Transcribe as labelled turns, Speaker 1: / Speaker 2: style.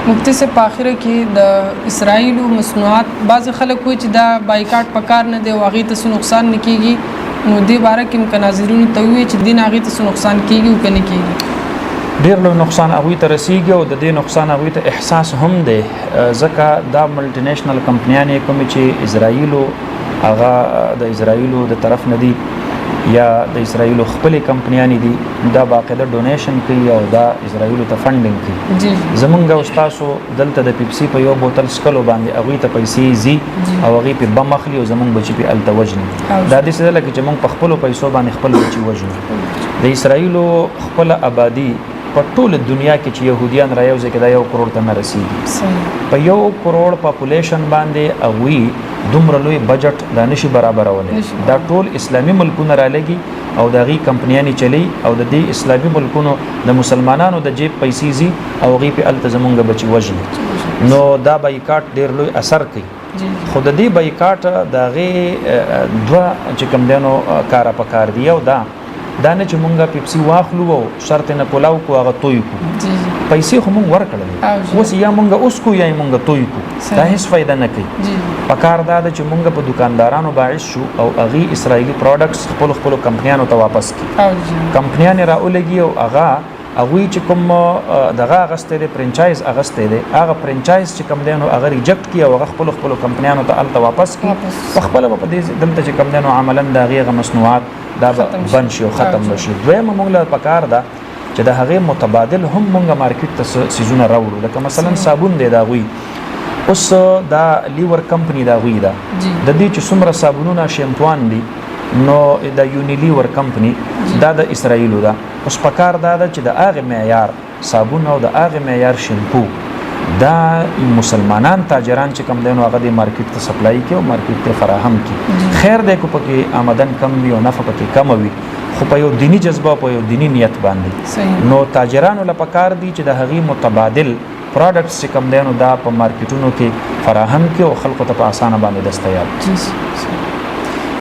Speaker 1: مفتی صاحب په اخره کې د اسرائیلو مصنوعات بعض خلک وایي چې دا بایکاټ پکار نه دی او هغې ته څه نقصان نه کیږي نو دې باره کې که ناظرینو ته ووایي چې دین هغې ته څه نقصان کیږي او که نه کیږي
Speaker 2: ډېر لوی نقصان هغوی ته رسیږي او د دې نقصان هغوی ته احساس هم دی ځکه دا ملټي نیشنل کمپنیانې کومې چې اسرائیلو هغه د اسرائیلو د طرف نه دي یا د اسرائیلو خپلې کمپنیانې دي دا باقاعده ډونیشن کوي او دا اسرائیلو ته فنډینګ کوي زمونږ او ستاسو دلته د پیپسي په یو بوتل څښلو باندې هغوی ته پیسې ځي او هغوی پې بم اخلي او زمونږ بچي پې هلته وژني دا داسې ده لکه چې موږ په خپلو پیسو باندې خپل بچي وژنو د اسرائیلو خپله آبادي په ټوله دنیا کې چې يهوديان را یو ځای کې دا 1 کروڑ ته نه رسیږي په 1 کروڑ پاپولیشن باندې هغوی دومره لوی بجټ دا نشي برابرولی دا ټول اسلامي ملکونه را لګي او د هغې کمپنیانې چلی او د دې اسلامي ملکونو د مسلمانانو د جیب پیسې ځي او هغې پې هلته زمونږ بچي وژني نو دا بایکاټ ډېر لوی اثر کوي خو د دې بایکاټ د هغې دوه چې کوم دی نو کاره په کار دي او دا نه چې مونږه پیپسي واخلو او شرط نه پلاو کو هغه توی کو پیسې خو مونږ ورکړلې اوس یا مونږه اوس کو یا مونږه توی کو دا هیڅ فایده نه کوي پکار دا چې مونږ په دکاندارانو باعث شو او هغه اسرائیلي پروډکټس خپل کمپنیانو ته واپس کړي کمپنیانې راولګي او هغوی چې کوم دغه اغستی دی فرنچایز اغستی دی هغه فرنچایز چې کوم دی نو هغه ریجکټ کړي او هغه خپلو کمپنیانو ته هلته واپس کړي پخپله به په دې دلته چې کوم دی نو عملا د هغې هغه مصنوعات دا بند شي او ختم بشي دویمه موږ له پکار ده چې د هغې متبادل هم موږ مارکیټ ته څیزونه راوړو لکه مثلا صابون دی د هغوی اوس دا لیور کمپنی د هغوی ده د دې چې څومره صابونونه شیمپوان دي نو د یونیلیور کمپنی دا د اسرائیلو ده اوس پکار دا ده چې د هغې معیار صابون او د هغې معیار شیمپو دا مسلمانان تاجران چې کم دی نو هغه د مارکیټ ته سپلای کوي او مارکیټ ته فراهم کوي خیر دی که پکې آمدن کم وي او نفع پکې کمه وي خو په یو دینی جذبه په یو دینی نیت باندې نو تاجرانو له پکار دي چې د هغې متبادل پروډکټس چې کم دی نو دا په مارکیټونو کې فراهم کړي او خلکو ته په اسانه باندې دستیاب